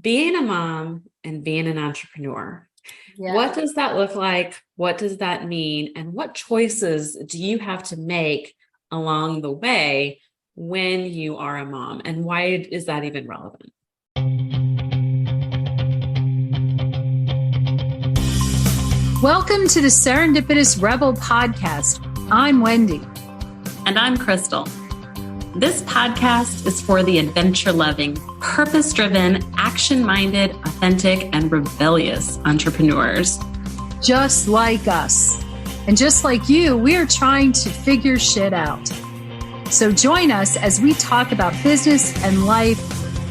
Being a mom and being an entrepreneur. Yeah. What does that look like? What does that mean? And what choices do you have to make along the way when you are a mom? And why is that even relevant? Welcome to the Serendipitous Rebel podcast. I'm Wendy. And I'm Krystal. This podcast is for the adventure-loving, purpose-driven, action-minded, authentic, and rebellious entrepreneurs. Just like us. And just like you, we are trying to figure shit out. So join us as we talk about business and life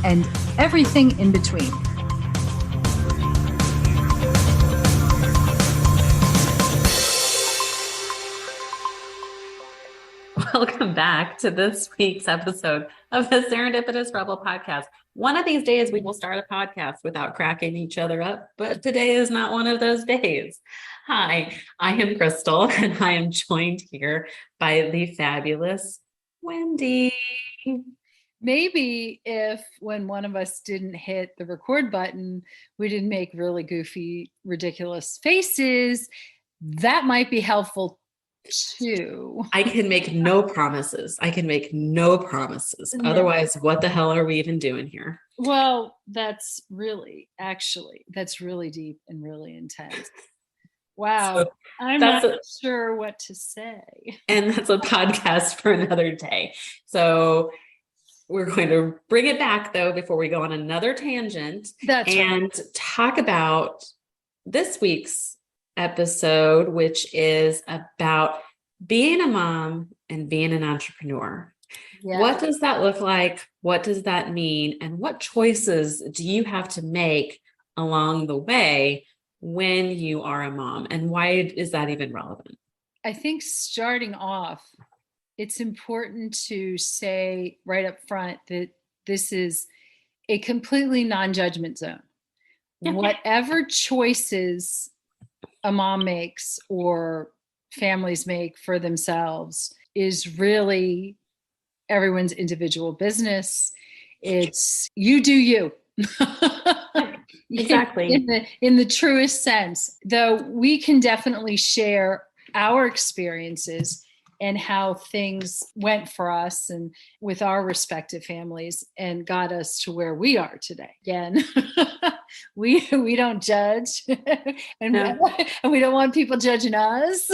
and everything in between. Welcome back to this week's episode of the Serendipitous Rebel podcast. One of these days we will start a podcast without cracking each other up, but today is not one of those days. Hi, I am Krystal, and I am joined here by the fabulous Wendy. Maybe if when one of us didn't hit the record button, we didn't make really goofy, ridiculous faces, that might be helpful too. I can make no promises. No. Otherwise, what the hell are we even doing here? Well, that's really deep and really intense. Wow. So I'm not sure what to say. And that's a podcast for another day. So we're going to bring it back, though, before we go on another tangent and talk about this week's episode, which is about being a mom and being an entrepreneur. Yeah. What does that look like? What does that mean? And what choices do you have to make along the way when you are a mom? And why is that even relevant? I think starting off, it's important to say right up front that this is a completely non-judgment zone. Whatever choices a mom makes or families make for themselves is really everyone's individual business. It's you do you. Exactly. In the truest sense, though we can definitely share our experiences and how things went for us and with our respective families and got us to where we are today. Again, we don't judge and we don't want people judging us.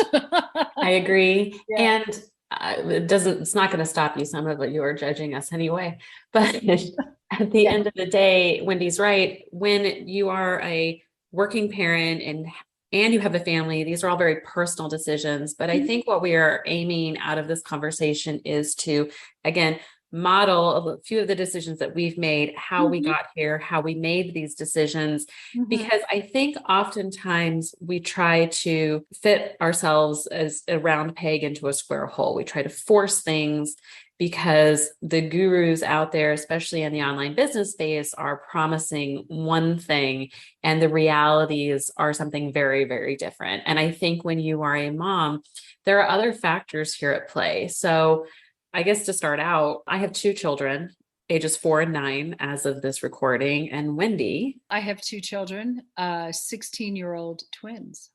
I agree. Yeah. And it's not going to stop you. Some of it, you are judging us anyway. But at the end of the day, Wendy's right. When you are a working parent and you have a family, these are all very personal decisions. But I think what we are aiming out of this conversation is to, again, model a few of the decisions that we've made, how we got here, how we made these decisions, because I think oftentimes we try to fit ourselves as a round peg into a square hole. We try to force things because the gurus out there, especially in the online business space, are promising one thing and the realities are something very, very different. And I think when you are a mom, there are other factors here at play. So I guess to start out, I have two children, ages 4 and 9 as of this recording. And Wendy? I have two children, 16-year-old twins.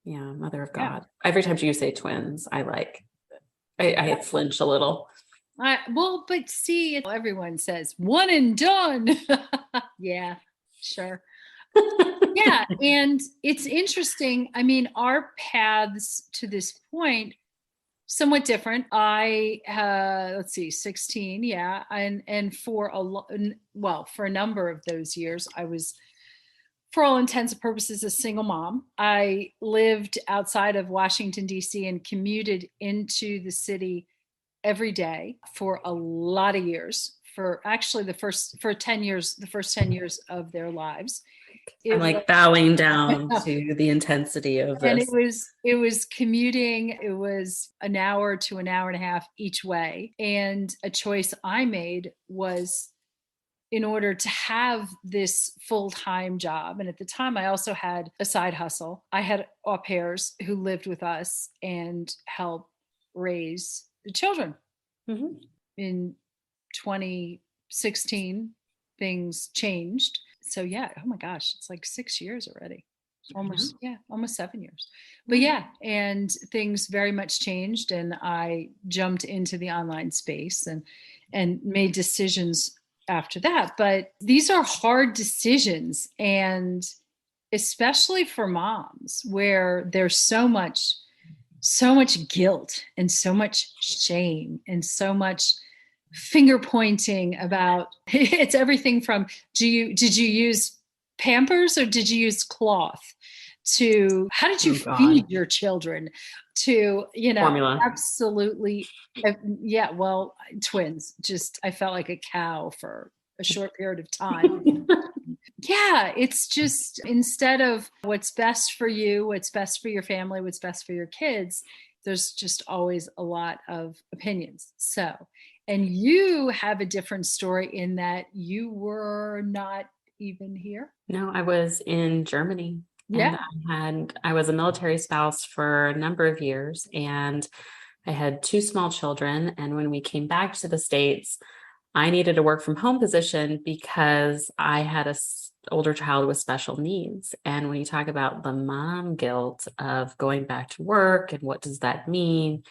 Yeah, mother of God. Yeah. Every time you say twins, I flinch a little. But see, everyone says one and done. Yeah, sure. Yeah. And it's interesting. I mean, our paths to this point, somewhat different. I, 16. Yeah. And for a number of those years, I was, for all intents and purposes, a single mom. I lived outside of Washington, D.C. and commuted into the city every day for a lot of years, for actually the first 10 years of their lives. I'm bowing down to the intensity of this. And it was commuting. It was an hour to an hour and a half each way. And a choice I made was, in order to have this full-time job, and at the time I also had a side hustle, I had au pairs who lived with us and helped raise the children. In 2016, things changed So yeah, oh my gosh, it's like 6 years already. Almost, Yeah. yeah, almost 7 years. But yeah, and things very much changed, and I jumped into the online space and made decisions after that. But these are hard decisions, and especially for moms where there's so much guilt and so much shame and so much finger pointing about it's everything from did you use Pampers or did you use cloth, to how did you feed your children, to Formula. absolutely yeah, well, twins, just I felt like a cow for a short period of time. Yeah, it's just instead of what's best for you, what's best for your family, what's best for your kids, there's just always a lot of opinions. So, and you have a different story in that you were not even here. No, I was in Germany. Yeah. And I was a military spouse for a number of years, and I had two small children. And when we came back to the States, I needed a work from home position because I had a older child with special needs. And when you talk about the mom guilt of going back to work and what does that mean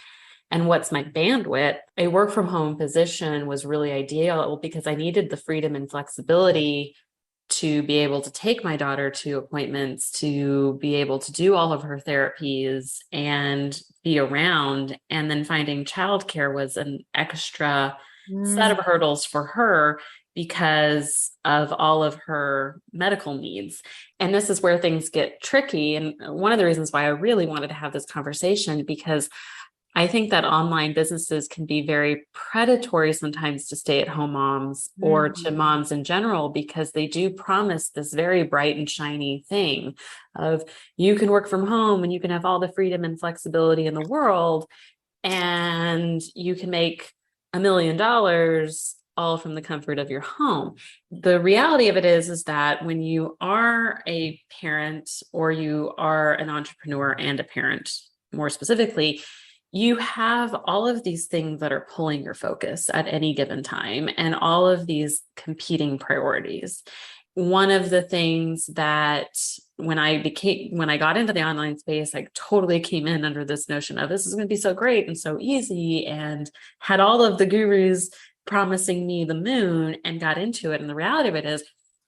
and what's my bandwidth, a work from home position was really ideal because I needed the freedom and flexibility to be able to take my daughter to appointments, to be able to do all of her therapies and be around. And then finding childcare was an extra set of hurdles for her because of all of her medical needs. And this is where things get tricky. And one of the reasons why I really wanted to have this conversation, because I think that online businesses can be very predatory sometimes to stay-at-home moms or to moms in general, because they do promise this very bright and shiny thing of you can work from home and you can have all the freedom and flexibility in the world and you can make $1 million all from the comfort of your home. The reality of it is that when you are a parent or you are an entrepreneur and a parent, more specifically, you have all of these things that are pulling your focus at any given time and all of these competing priorities. One of the things that when I got into the online space, I totally came in under this notion of this is going to be so great and so easy, and had all of the gurus promising me the moon and got into it. And the reality of it is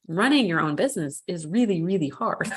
running your own business is really, really hard.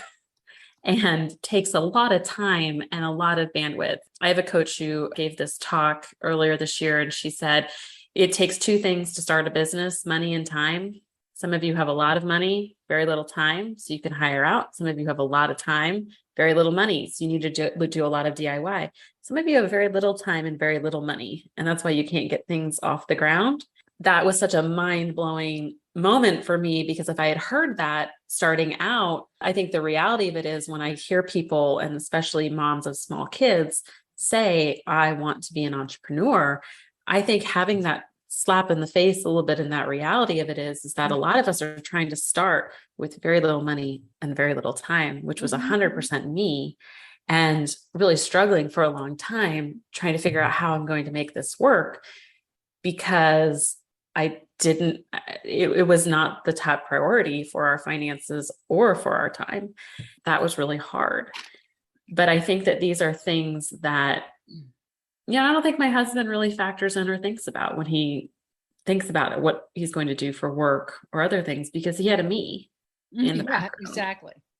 And takes a lot of time and a lot of bandwidth. I have a coach who gave this talk earlier this year, and she said, it takes two things to start a business: money and time. Some of you have a lot of money, very little time, so you can hire out. Some of you have a lot of time, very little money, so you need to do a lot of DIY. Some of you have very little time and very little money, and that's why you can't get things off the ground. That was such a mind-blowing moment for me, because if I had heard that starting out, I think the reality of it is when I hear people, and especially moms of small kids, say, I want to be an entrepreneur, I think having that slap in the face a little bit in that reality of it is that a lot of us are trying to start with very little money and very little time, which was 100% me, and really struggling for a long time, trying to figure out how I'm going to make this work, because it was not the top priority for our finances or for our time. That was really hard. But I think that these are things that, I don't think my husband really factors in or thinks about when he thinks about it, what he's going to do for work or other things, because he had a me in the background.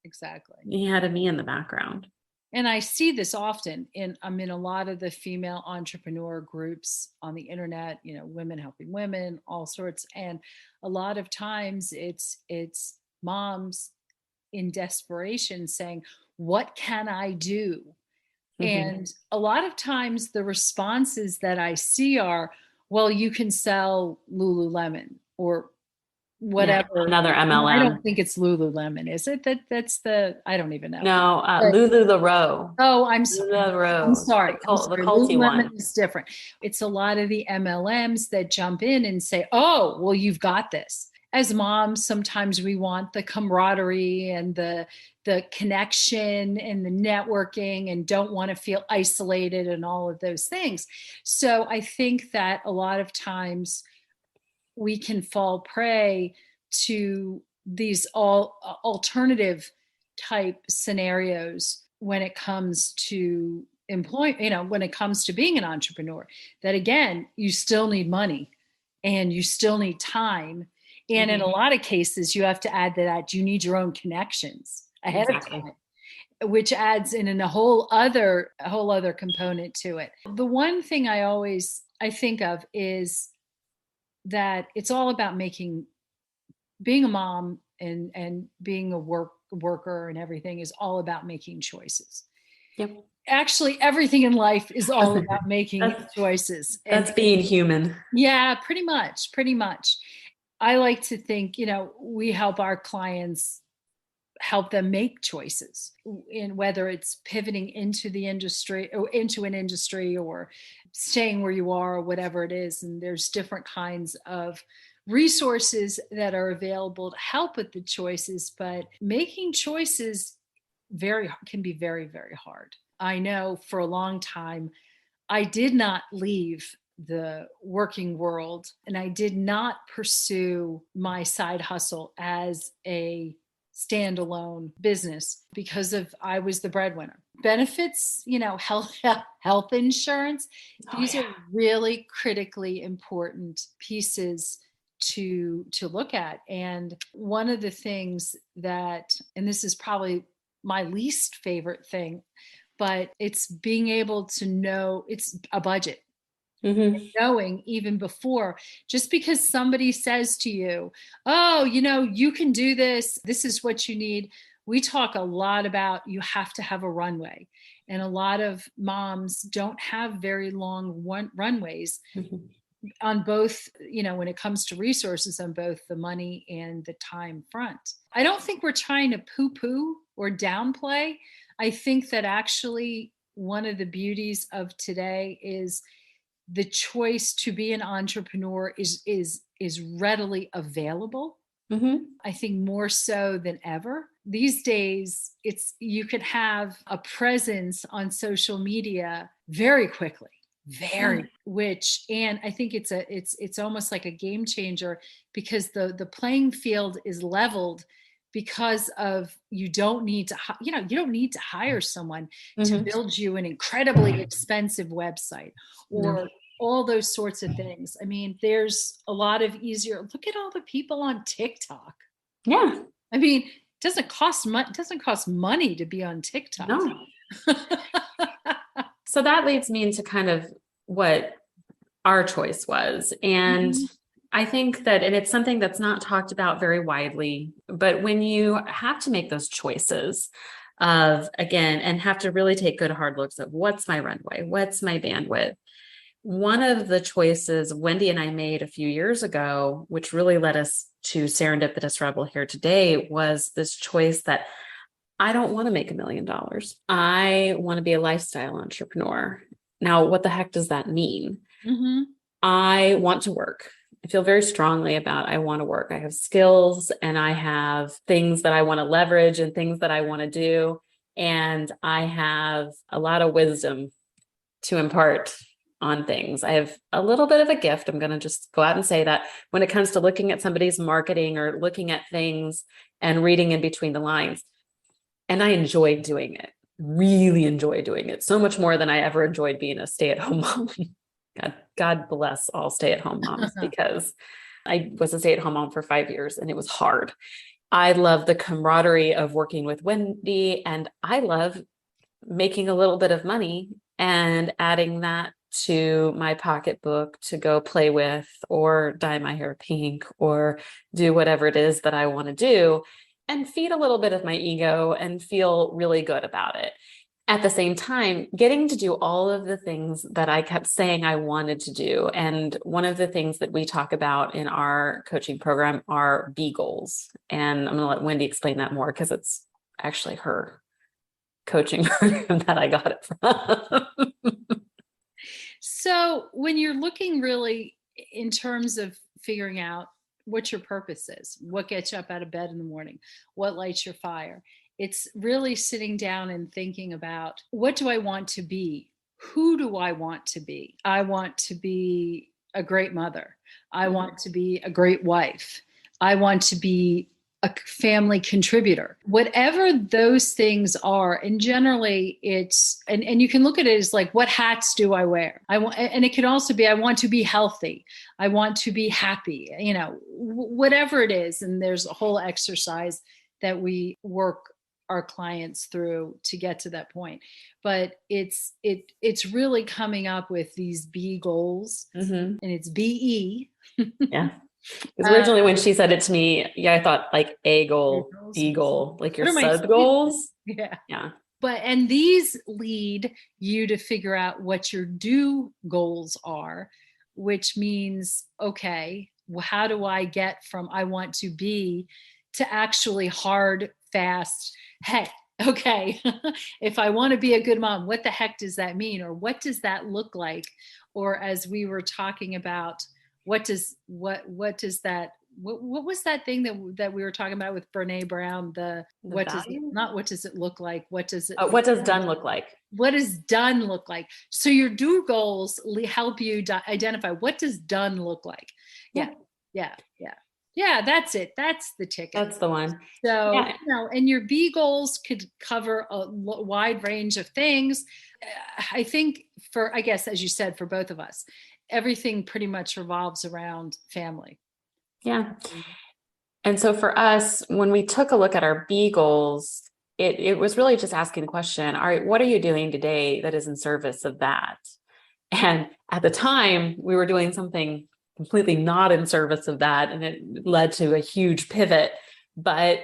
Exactly. He had a me in the background. And I see this often in a lot of the female entrepreneur groups on the internet, women helping women, all sorts. And a lot of times it's moms in desperation saying, what can I do? And a lot of times the responses that I see are, well, you can sell Lululemon or whatever. Yeah, another MLM. I don't think it's Lululemon, is it? I don't even know. No, Lulu the Row. Oh, I'm sorry. I'm sorry. The culty one. Is different. It's a lot of the MLMs that jump in and say, oh, well, you've got this. As moms, sometimes we want the camaraderie and the connection and the networking and don't want to feel isolated and all of those things. So I think that a lot of times we can fall prey to these all alternative type scenarios when it comes to when it comes to being an entrepreneur, that again, you still need money and you still need time. And in a lot of cases, you have to add to that, you need your own connections ahead of time, which adds in a whole other component to it. The one thing I think of is that it's all about being a mom and being a worker and everything is all about making choices. Yep. Actually, everything in life is all about making choices. That's being human. Yeah, pretty much. I like to think, we help our clients help them make choices in whether it's pivoting into the industry or into an industry or staying where you are or whatever it is. And there's different kinds of resources that are available to help with the choices, but making choices can be very, very hard. I know for a long time, I did not leave the working world and I did not pursue my side hustle as a standalone business because I was the breadwinner. Benefits, health insurance, these are really critically important pieces to look at. And one of the things that, and this is probably my least favorite thing, but it's being able to know it's a budget. Knowing even before, just because somebody says to you, oh, you can do this, this is what you need. We talk a lot about you have to have a runway. And a lot of moms don't have very long runways on both, when it comes to resources on both the money and the time front. I don't think we're trying to poo-poo or downplay. I think that actually one of the beauties of today is the choice to be an entrepreneur is readily available. I think more so than ever. These days, you can have a presence on social media very quickly. And I think it's almost like a game changer because the playing field is leveled because of you don't need to hire someone to build you an incredibly expensive website or all those sorts of things. I mean, there's a lot of easier. Look at all the people on TikTok. Yeah. I mean, it doesn't cost money to be on TikTok. No. So that leads me into kind of what our choice was. And I think that, and it's something that's not talked about very widely, but when you have to make those choices and have to really take good hard looks at what's my runway, what's my bandwidth. One of the choices Wendy and I made a few years ago, which really led us to Serendipitous Rebel here today, was this choice that I don't want to make $1 million. I want to be a lifestyle entrepreneur. Now, what the heck does that mean? I want to work. I feel very strongly about I want to work. I have skills and I have things that I want to leverage and things that I want to do. And I have a lot of wisdom to impart on things. I have a little bit of a gift. I'm going to just go out and say that when it comes to looking at somebody's marketing or looking at things and reading in between the lines. And I enjoy doing it, really enjoy doing it so much more than I ever enjoyed being a stay-at-home mom. God bless all stay-at-home moms because I was a stay-at-home mom for 5 years and it was hard. I love the camaraderie of working with Wendy and I love making a little bit of money and adding that to my pocketbook to go play with or dye my hair pink or do whatever it is that I want to do and feed a little bit of my ego and feel really good about it. At the same time, getting to do all of the things that I kept saying I wanted to do. And one of the things that we talk about in our coaching program are B goals. And I'm going to let Wendy explain that more because it's actually her coaching program that I got it from. So when you're looking really in terms of figuring out what your purpose is, what gets you up out of bed in the morning, what lights your fire, it's really sitting down and thinking about what do I want to be? Who do I want to be? I want to be a great mother. I want to be a great wife. I want to be a family contributor, whatever those things are. And generally it's, and you can look at it as like, what hats do I wear? And it can also be, I want to be healthy. I want to be happy, whatever it is. And there's a whole exercise that we work our clients through to get to that point. But it's really coming up with these B goals, and it's BE. Yeah. Because originally when she said it to me, I thought like A goal, B goal, like your sub goals. Yeah. Yeah. And these lead you to figure out what your do goals are, which means, okay, well, how do I get from I want to be to actually hard, fast, hey, okay, if I want to be a good mom, what the heck does that mean? Or what does that look like? Or as we were talking about, what was that thing that we were talking about with Brene Brown? What does it look like? What does done look like? What does done look like? So your do goals help you identify what does done look like. Yeah, that's it. That's the ticket. That's the one. So, and your B goals could cover a wide range of things. I think I guess, as you said, for both of us, everything pretty much revolves around family. Yeah. And so for us, when we took a look at our B goals, it was really just asking the question, all right, what are you doing today that is in service of that? And at the time, we were doing something completely not in service of that, and it led to a huge pivot. But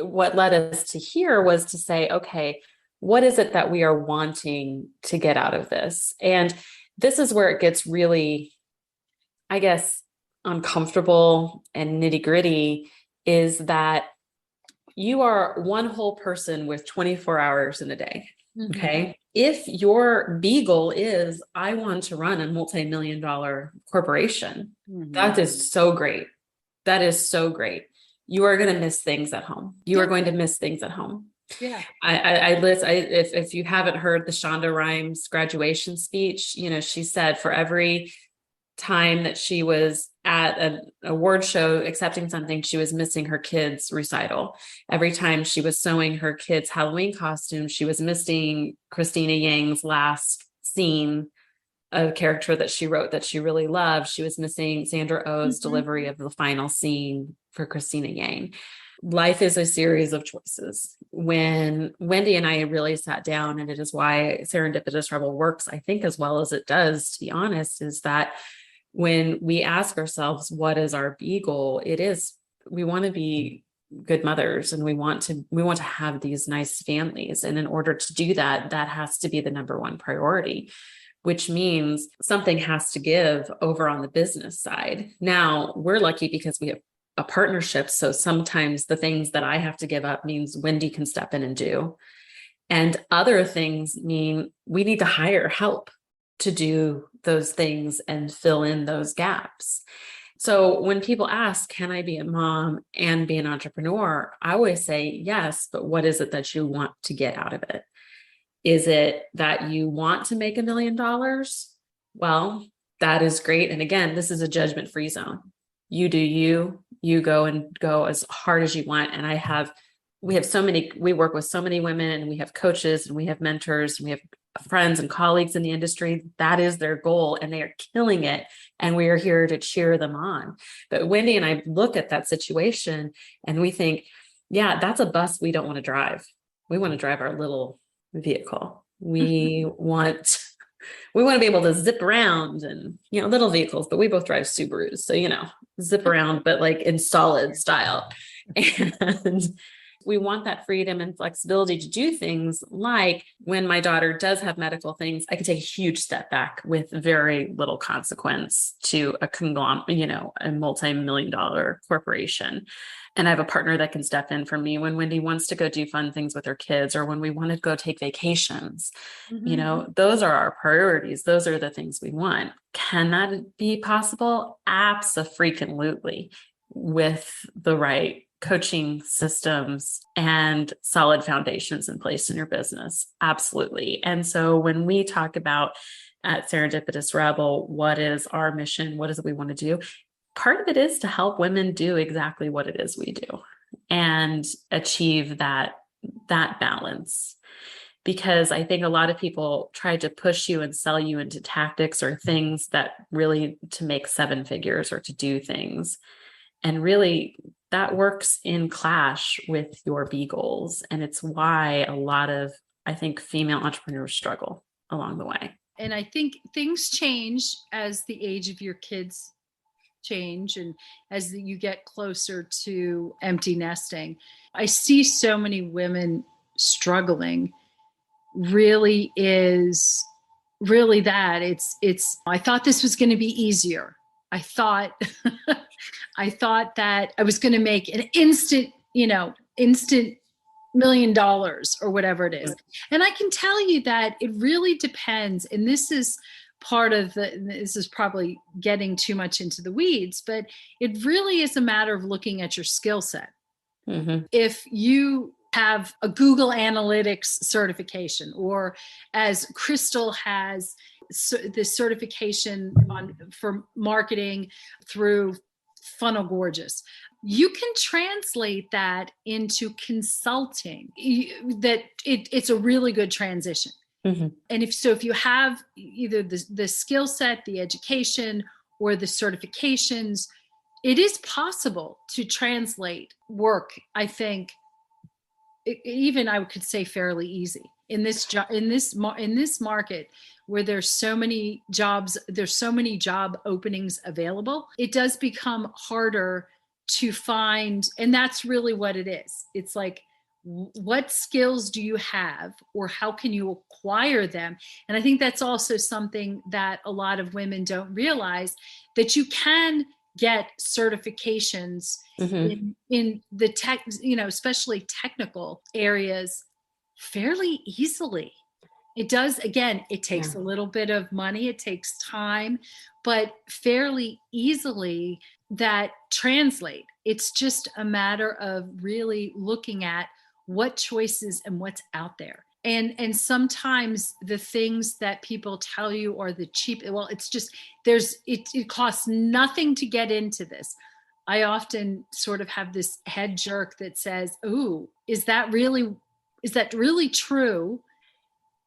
what led us to here was to say, okay, what is it that we are wanting to get out of this? And this is where it gets really, I guess, uncomfortable and nitty-gritty, is that you are one whole person with 24 hours in a day. Okay. If your B goal is, I want to run a multi-million-dollar corporation, that is so great. That is so great. You are going to miss things at home. You are going to miss things at home. Yeah. If you haven't heard the Shonda Rhimes graduation speech, she said for every time that she was at an award show accepting something, she was missing her kids' recital. Every time she was sewing her kids' Halloween costume, she was missing Christina Yang's last scene, a character that she wrote that she really loved. She was missing Sandra Oh's delivery of the final scene for Christina Yang. Life is a series of choices. When Wendy and I really sat down, and it is why Serendipitous Rebel works, I think, as well as it does, to be honest, is that when we ask ourselves, what is our B goal? It is, we want to be good mothers, and we want to have these nice families. And in order to do that, that has to be the number one priority, which means something has to give over on the business side. Now, we're lucky because we have a partnership. So sometimes the things that I have to give up means Wendy can step in and do. And other things mean we need to hire help to do those things and fill in those gaps. So when people ask, can I be a mom and be an entrepreneur? I always say yes, but what is it that you want to get out of it? Is it that you want to make $1 million? Well, that is great. And again, this is a judgment-free zone. You do you go and go as hard as you want. And we work with so many women, and we have coaches, and we have mentors, and we have friends and colleagues in the industry. That is their goal, and they are killing it. And we are here to cheer them on. But Wendy and I look at that situation and we think, yeah, that's a bus we don't want to drive. We want to drive our little vehicle. We want to be able to zip around, and, little vehicles, but we both drive Subarus. So, zip around, but like in solid style. And we want that freedom and flexibility to do things like, when my daughter does have medical things, I can take a huge step back with very little consequence to a conglomerate, a multi-million-dollar corporation. And I have a partner that can step in for me when Wendy wants to go do fun things with her kids, or when we want to go take vacations. Those are our priorities. Those are the things we want. Can that be possible? Abso-freaking-lutely, with the right coaching systems and solid foundations in place in your business. Absolutely. And so when we talk about at Serendipitous Rebel, what is our mission? What is it we want to do? Part of it is to help women do exactly what it is we do. and achieve that balance. Because I think a lot of people try to push you and sell you into tactics or things that really to make 7 figures or to do things. And really that works in clash with your B goals. And it's why a lot of, I think, female entrepreneurs struggle along the way. And I think things change as the age of your kids change and as you get closer to empty nesting. I see so many women struggling. Really is really that it's I thought this was going to be easier. I thought that I was going to make an instant $1 million or whatever it is. And I can tell you that it really depends. And this is this is probably getting too much into the weeds, but it really is a matter of looking at your skill set. Mm-hmm. If you have a Google Analytics certification, or as Krystal has this certification for marketing through Funnel Gorgeous, you can translate that into consulting. It's a really good transition. Mm-hmm. And if you have either the skill set, the education, or the certifications, it is possible to translate work, I think, even I could say fairly easy in this market where there's so many jobs, there's so many job openings available. It does become harder to find, and that's really what it is. It's like, what skills do you have, or how can you acquire them? And I think that's also something that a lot of women don't realize, that you can get certifications in the tech, especially technical areas, fairly easily. It does, again, it takes a little bit of money, it takes time, but fairly easily that translate. It's just a matter of really looking at what choices and what's out there. And sometimes the things that people tell you are the cheap, well, it's just, it costs nothing to get into this. I often sort of have this head jerk that says, "Ooh, is that really true?"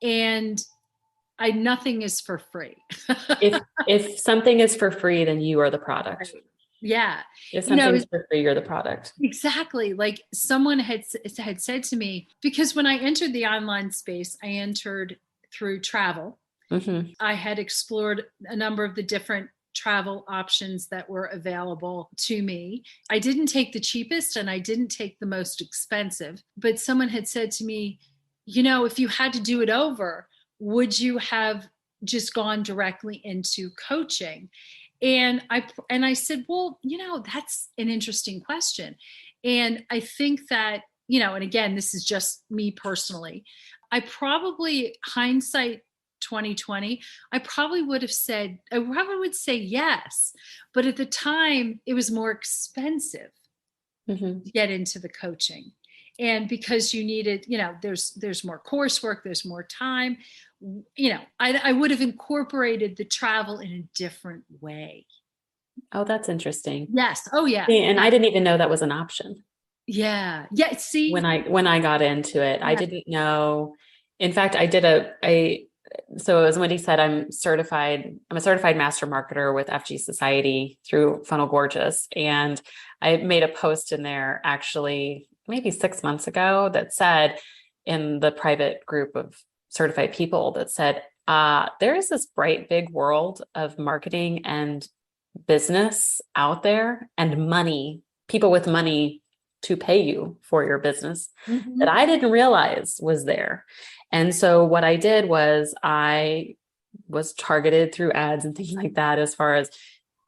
And nothing is for free. If something is for free, then you are the product. Right. Yeah. If something's for free, you're the product. Exactly. Like someone had said to me, because when I entered the online space, I entered through travel. Mm-hmm. I had explored a number of the different travel options that were available to me. I didn't take the cheapest and I didn't take the most expensive, but someone had said to me, if you had to do it over, would you have just gone directly into coaching? And I said, well, that's an interesting question. And I think that, and again, this is just me personally, I probably, hindsight 2020, I probably would say yes. But at the time, it was more expensive to get into the coaching. And because you needed, there's more coursework, there's more time, I would have incorporated the travel in a different way. Oh, that's interesting. Yes. Oh, yeah. And I didn't even know that was an option. Yeah. Yeah. See, when I got into it, I didn't know. In fact, so as Wendy said, I'm a certified master marketer with FG Society through Funnel Gorgeous. And I made a post in there actually maybe 6 months ago that said, in the private group of certified people, that said, there is this bright big world of marketing and business out there, and money, people with money to pay you for your business that I didn't realize was there. And so what I did was I was targeted through ads and things like that. As far as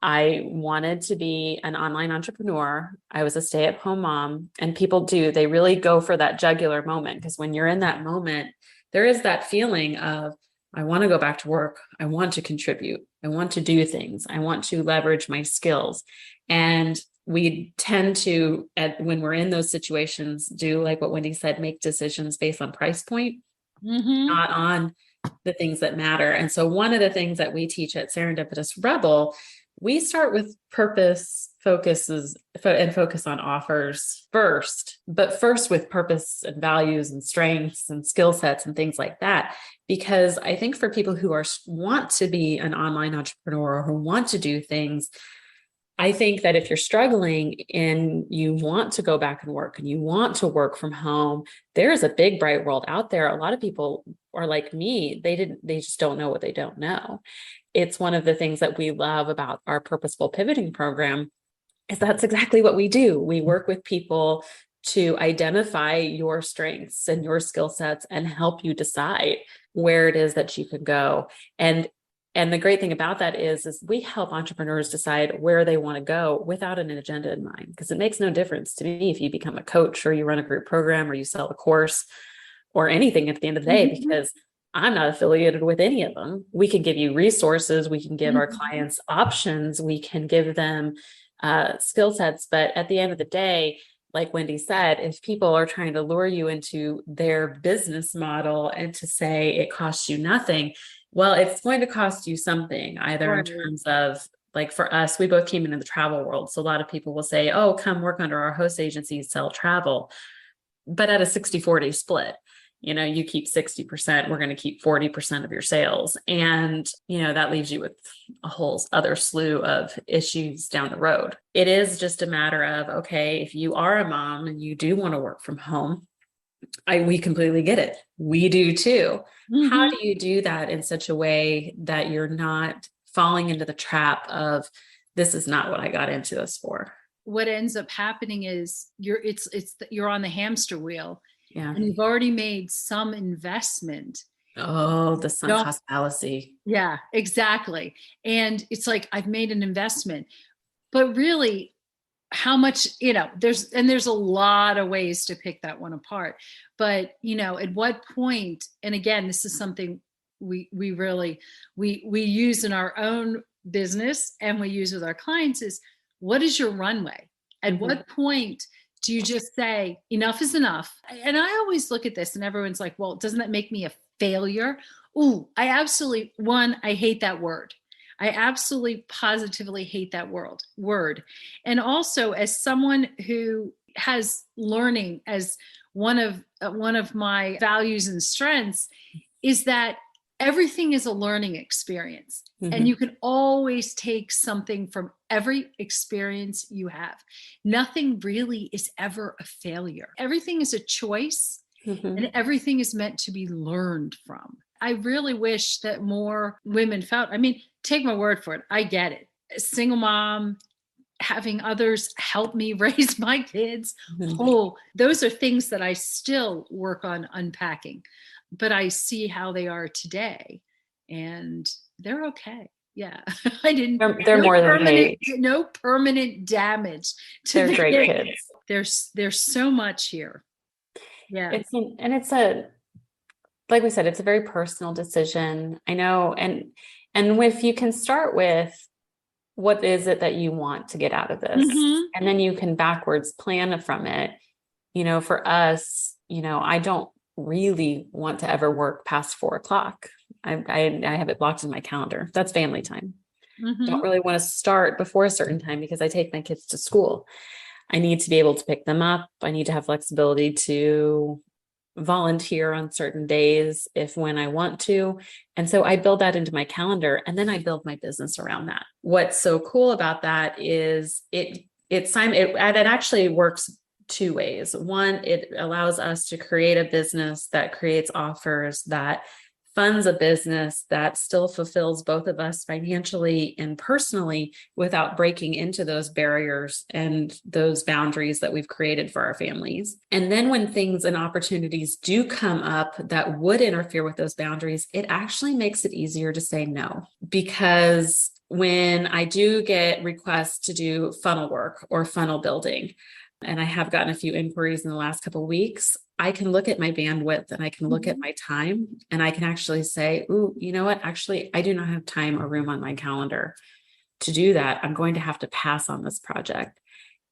I wanted to be an online entrepreneur, I was a stay-at-home mom, and they really go for that jugular moment, because when you're in that moment, there is that feeling of, I want to go back to work. I want to contribute. I want to do things. I want to leverage my skills. And we tend to, when we're in those situations, do like what Wendy said, make decisions based on price point, not on the things that matter. And so one of the things that we teach at Serendipitous Rebel, we start with focus on offers first, but first with purpose and values and strengths and skill sets and things like that. Because I think for people who want to be an online entrepreneur or who want to do things, I think that if you're struggling and you want to go back and work and you want to work from home, there's a big bright world out there. A lot of people are like me. They just don't know what they don't know. It's one of the things that we love about our Purposeful Pivoting program is that's exactly what we do. We work with people to identify your strengths and your skill sets and help you decide where it is that you can go. And the great thing about that is we help entrepreneurs decide where they want to go without an agenda in mind, because it makes no difference to me if you become a coach or you run a group program or you sell a course or anything at the end of the day, because I'm not affiliated with any of them. We can give you resources. We can give our clients options. We can give them skill sets. But at the end of the day, like Wendy said, if people are trying to lure you into their business model and to say it costs you nothing, well, it's going to cost you something, either in terms of, like for us, we both came into the travel world. So a lot of people will say, oh, come work under our host agency, sell travel. But at a 60-40 split, you keep 60%, we're going to keep 40% of your sales. And, that leaves you with a whole other slew of issues down the road. It is just a matter of, okay, if you are a mom and you do want to work from home, we completely get it. We do too. How do you do that in such a way that you're not falling into the trap of, this is not what I got into this for? What ends up happening is you're on the hamster wheel. Yeah. And you've already made some investment. Oh, the sunk cost fallacy. Yeah, exactly. And it's like, I've made an investment, but really how much, there's a lot of ways to pick that one apart. But, at what point, and again, this is something we use in our own business and we use with our clients is, what is your runway? At what point do you just say enough is enough? And I always look at this and everyone's like, well, doesn't that make me a failure? Ooh, I hate that word. I absolutely positively hate that word. And also, as someone who has learning as one of my values and strengths, is that everything is a learning experience. And you can always take something from every experience you have. Nothing really is ever a failure. Everything is a choice and everything is meant to be learned from. I really wish that more women felt, take my word for it. I get it. A single mom, having others help me raise my kids. Oh, those are things that I still work on unpacking. But I see how they are today and they're okay. Yeah. They're more than okay. No permanent damage to they're great kids. There's so much here. Yeah. It's like we said, it's a very personal decision. I know. And if you can start with, what is it that you want to get out of this? And then you can backwards plan from it. For us, I don't really want to ever work past 4:00. I have it blocked in my calendar. That's family time. Don't really want to start before a certain time because I take my kids to school. I need to be able to pick them up. I need to have flexibility to volunteer on certain days when I want to. And so I build that into my calendar and then I build my business around that. What's so cool about that is it actually works two ways. One, it allows us to create a business that creates offers, that funds a business that still fulfills both of us financially and personally without breaking into those barriers and those boundaries that we've created for our families. And then when things and opportunities do come up that would interfere with those boundaries, it actually makes it easier to say no. Because when I do get requests to do funnel work or funnel building, and I have gotten a few inquiries in the last couple of weeks, I can look at my bandwidth and I can look at my time and I can actually say, ooh, you know what? Actually, I do not have time or room on my calendar to do that. I'm going to have to pass on this project.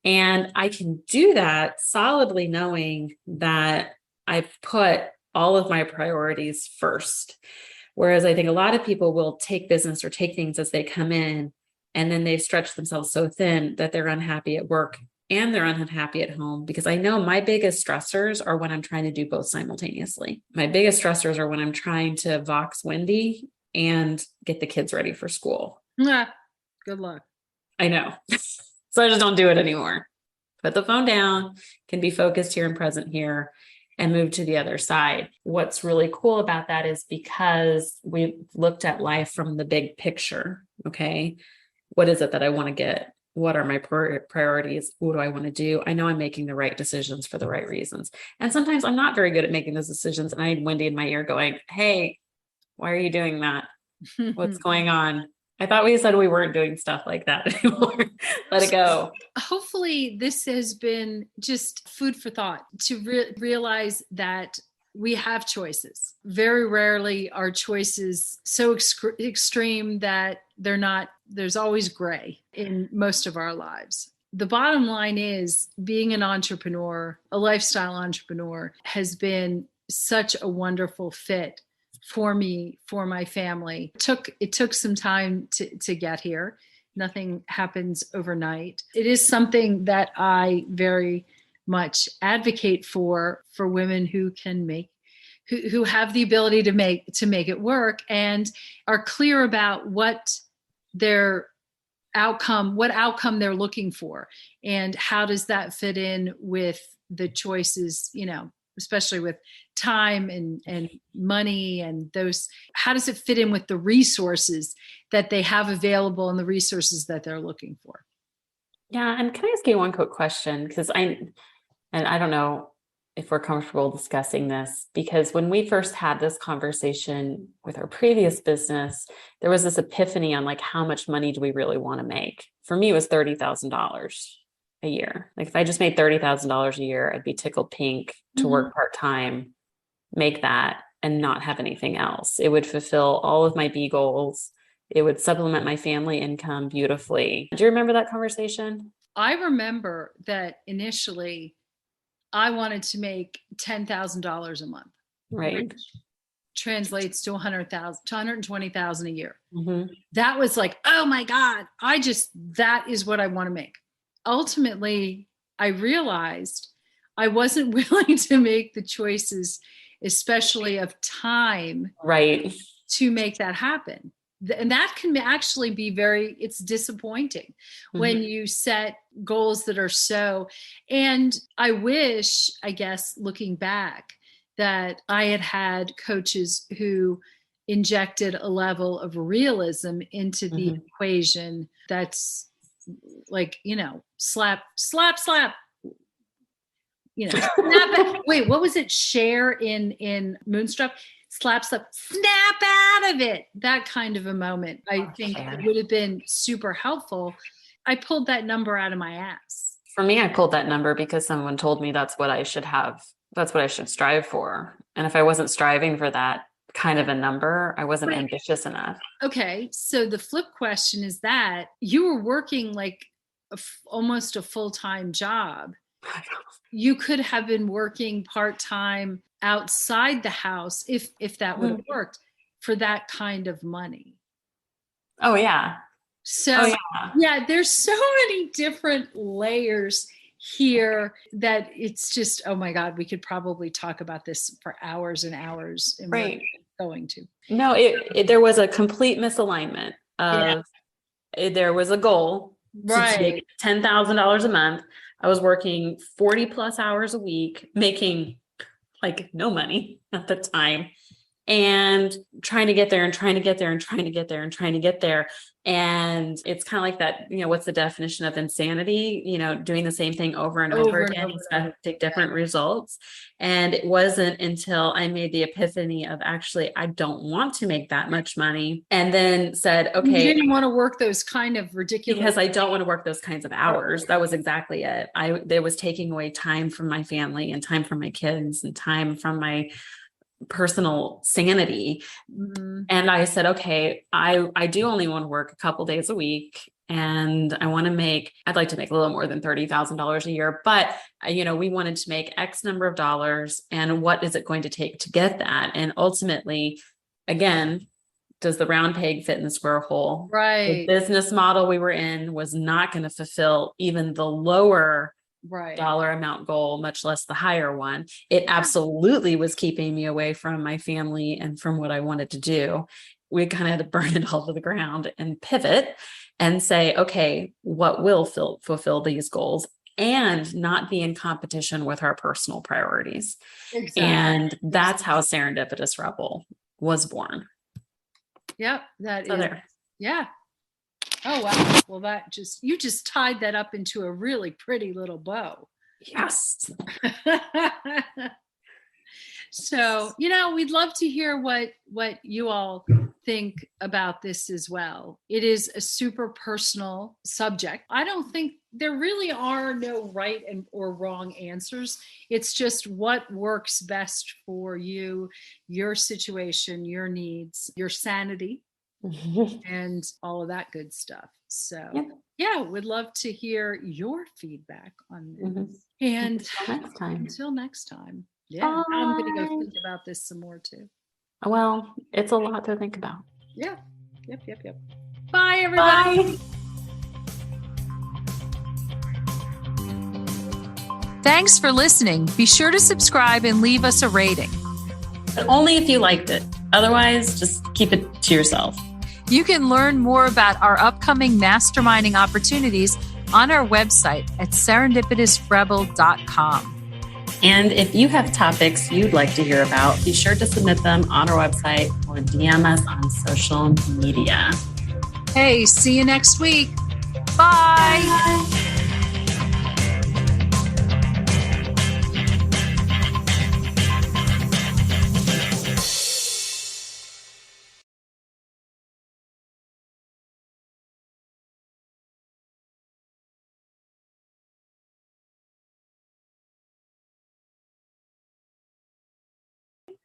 And I can do that solidly knowing that I've put all of my priorities first. Whereas I think a lot of people will take business or take things as they come in And then they've stretched themselves so thin that they're unhappy at work and they're unhappy at home, because I know my biggest stressors are when I'm trying to do both simultaneously. My biggest stressors are when I'm trying to Vox Wendy and get the kids ready for school. Yeah. Good luck. I know. So I just don't do it anymore. Put the phone down, can be focused here and present here, and move to the other side. What's really cool about that is because we looked at life from the big picture. Okay. What is it that I want to get? What are my priorities? What do I want to do? I know I'm making the right decisions for the right reasons. And sometimes I'm not very good at making those decisions. And I had Wendy in my ear going, hey, why are you doing that? What's going on? I thought we said we weren't doing stuff like that anymore. Let it go. Hopefully this has been just food for thought to realize that we have choices. Very rarely are choices so extreme that there's always gray in most of our lives. The bottom line is being an entrepreneur, a lifestyle entrepreneur, has been such a wonderful fit for me, for my family. It took some time to get here. Nothing happens overnight. It is something that I very much advocate for women who have the ability to make it work and are clear about what outcome they're looking for, and how does that fit in with the choices, especially with time and money and those, how does it fit in with the resources that they have available and the resources that they're looking for? Yeah. And can I ask you one quick question? Because I don't know if we're comfortable discussing this, because when we first had this conversation with our previous business, there was this epiphany on like, how much money do we really want to make? For me, it was $30,000 a year. Like if I just made $30,000 a year, I'd be tickled pink to work part-time, make that, and not have anything else. It would fulfill all of my B goals. It would supplement my family income beautifully. Do you remember that conversation? I remember that initially I wanted to make $10,000 a month. Right. Which translates to $120,000 a year. Mm-hmm. That was like, oh my God, that is what I want to make. Ultimately, I realized I wasn't willing to make the choices, especially of time, right, to make that happen. And that can actually be it's disappointing when you set goals that are and I wish, I guess, looking back, that I had coaches who injected a level of realism into the equation. That's like, slap, snap it. Wait, what was it? Cher in Moonstruck? Snap out of it. That kind of a moment, I think would have been super helpful. I pulled that number out of my ass. For me, I pulled that number because someone told me that's what I should have. That's what I should strive for. And if I wasn't striving for that kind of a number, I wasn't ambitious enough. Okay. So the flip question is that you were working like almost a full-time job. You could have been working part-time outside the house if that would have worked for that kind of money. Oh yeah. So there's so many different layers here that it's just, oh my God, we could probably talk about this for hours and hours, and we're going to. No, there was a complete misalignment of there was a goal to make $10,000 a month. I was working 40 plus hours a week, making like no money at the time, and trying to get there and trying to get there and trying to get there and trying to get there. And it's kind of like that, what's the definition of insanity? Doing the same thing over and over again, expecting different results. And it wasn't until I made the epiphany of actually, I don't want to make that much money. And then said, okay. You didn't want to work those kind of ridiculous. Because I don't want to work those kinds of hours. That was exactly it. There was taking away time from my family and time from my kids and time from my personal sanity. And I said, okay, I do only want to work a couple days a week, and I'd like to make a little more than $30,000 a year, but we wanted to make X number of dollars, and what is it going to take to get that? And ultimately, again, does the round peg fit in the square hole? Right. The business model we were in was not going to fulfill even the lower dollar amount goal, much less the higher one. It absolutely was keeping me away from my family and from what I wanted to do. We kind of had to burn it all to the ground and pivot and say, okay, what will fulfill these goals and not be in competition with our personal priorities. Exactly. And that's how Serendipitous Rebel was born. Yep. That is. There. Yeah. Oh, wow. Well, you just tied that up into a really pretty little bow. Yes. So, we'd love to hear what you all think about this as well. It is a super personal subject. I don't think there really are no right or wrong answers. It's just what works best for you, your situation, your needs, your sanity, and all of that good stuff. So, yeah, we'd love to hear your feedback on this. And until next time. Yeah, I'm going to go think about this some more too. Well, it's a lot to think about. Yeah. Yep. Bye, everybody. Bye. Thanks for listening. Be sure to subscribe and leave us a rating. But only if you liked it. Otherwise, just keep it to yourself. You can learn more about our upcoming masterminding opportunities on our website at serendipitousrebel.com. And if you have topics you'd like to hear about, be sure to submit them on our website or DM us on social media. Hey, see you next week. Bye.